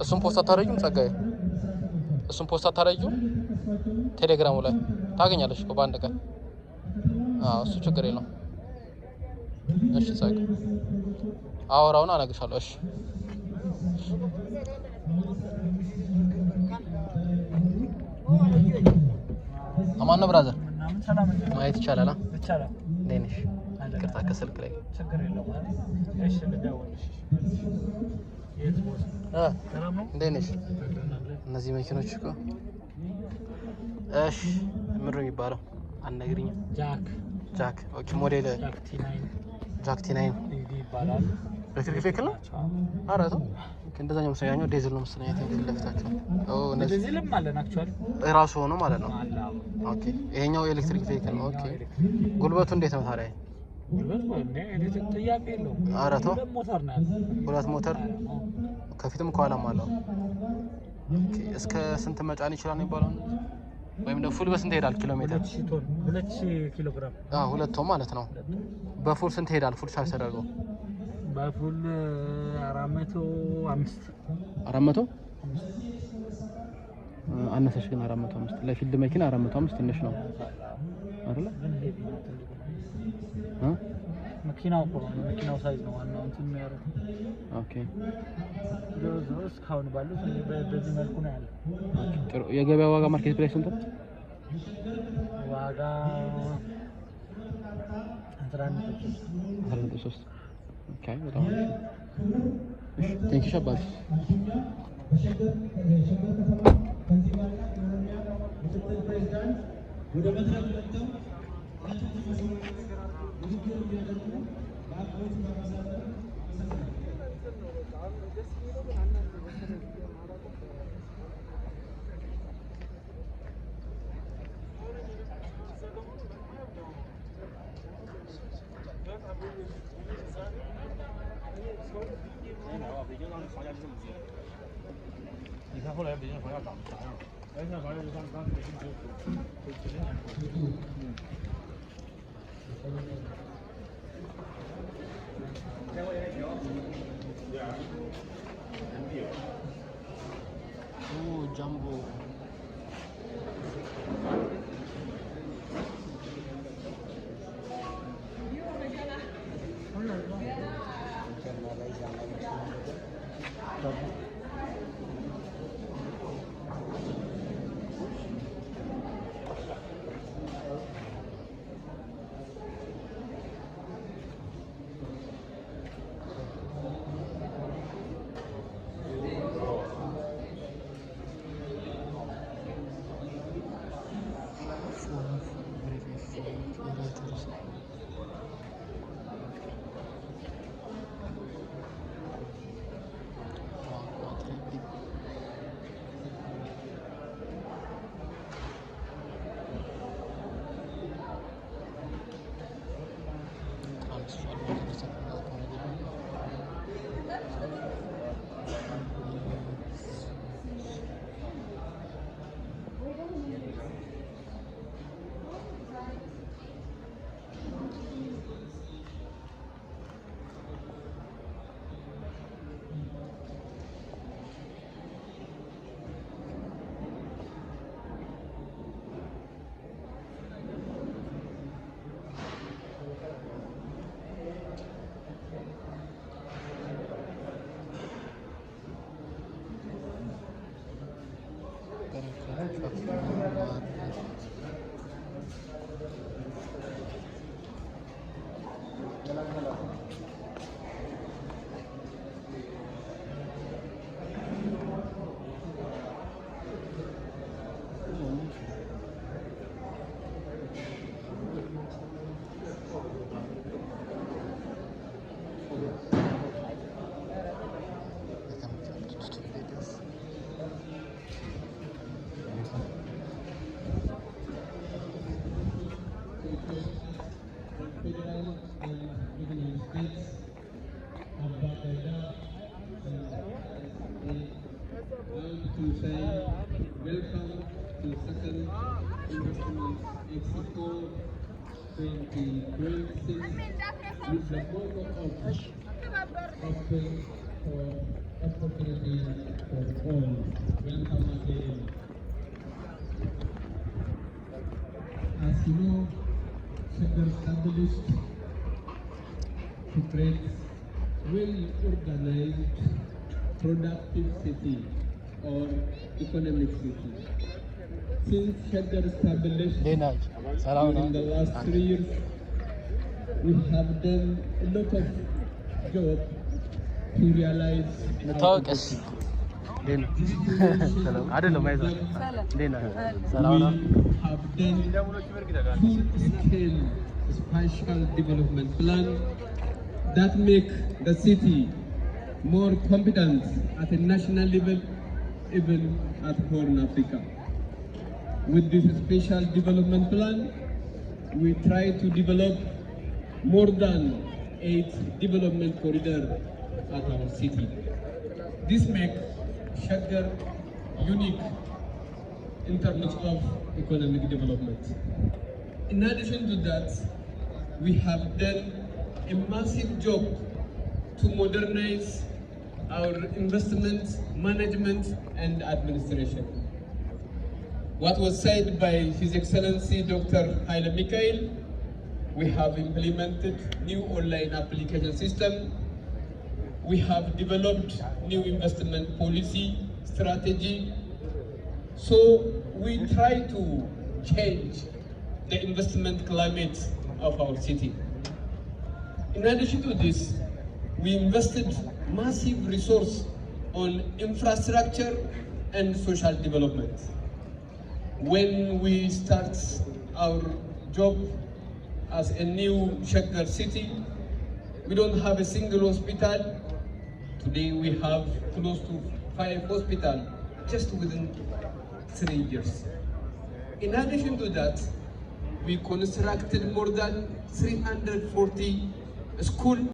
እሱን ፖስት አታረጊም ጸጋዬ? እሱን ፖስት አታረጊም? ቴሌግራሙ ላይ ታገኛለሽ እኮ በአንድ ቀን። አዎ እሱ ችግር የለውም። እሺ ጸጋ አወራውና እነግርሻለሁ። እሺ አማን ነው ብራዘር፣ ማየት ይቻላል? ይቻላል። እንዴት ነሽ? ይቅርታ ከስልክ ላይ ችግር የለውም። እሺ ልደውልልሽ። እንዴት ነሽ? እነዚህ መኪኖች እኮ እሺ ምንድን ነው የሚባለው? አትነግሪኝም? ጃክ ኦኬ። ሞዴል ጃክ ቲ9 ይባላል። ኤሌክትሪክ ቬሂክል ነው? ኧረ ተው እንደዛኛው መሰለኝ ዲዝል ነው መሰለኝ ፊት ለፊታቸው። እነዚህ ዲዝልም አለን አክቹአሊ ራሱ ሆኖ ማለት ነው። ኦኬ ይሄኛው ኤሌክትሪክ ቬሂክል ነው። ኦኬ ጉልበቱ እንዴት ነው ታዲያ? ጉልበቱ ኤሌክትሪክ ጥያቄ የለውም። ኧረ ተው ሁለት ሞተር ነው ያለው። ሁለት ሞተር ከፊትም ከኋላም አለው። ኦኬ እስከ ስንት መጫን ይችላል ነው የሚባለው? ወይም ደግሞ ፉል በስንት ይሄዳል ኪሎ ሜትር? 2000 ኪሎ ግራም። ሁለት ቶን ማለት ነው። በፉል ስንት ይሄዳል? ፉል ቻርጅ ተደርጎ በፉል 405 አነሰሽ ግን 405 ለፊልድ መኪና 405 ትንሽ ነው አይደለ? መኪናው መኪናው ሳይዝ ነው ዋናው እንትን ነው ያለው። ኦኬ ዶስ ካውን ባሉት በዚህ መልኩ ነው ያለው። ጥሩ የገበያ ዋጋ ማርኬት ፕራይስ ስንት ነው? ዋጋ 11.3 ኦኬ በጣም አሪፍ። ቴንክ ዩ ሻባት你看后来北京房价涨得啥样？现在房价就像刚才北京ጃምቦ As you know, Shagar established to create well-organized, productive city or economic city. Since Shagar established in the last 3 years, we have done a lot of job to realize I don't know, we have done full-scale spatial development plan that make the city more competence at a national level, even at Horn Africa. With this special development plan, we try to develop more than 8 development corridors at our city. This makes Shaggar unique in terms of economic development. In addition to that, we have done a massive job to modernize our investment, management, and administration. What was said by His Excellency Dr. Haile Mikhail, we have implemented new online application system. We have developed new investment policy, strategy. So we try to change the investment climate of our city. In addition to this, we invested massive resource on infrastructure and social development. When we start our job as a new Shaggar city, we don't have a single hospital. Today we have close to 5 hospitals just within 3 years. In addition to that, we constructed more than 340 schools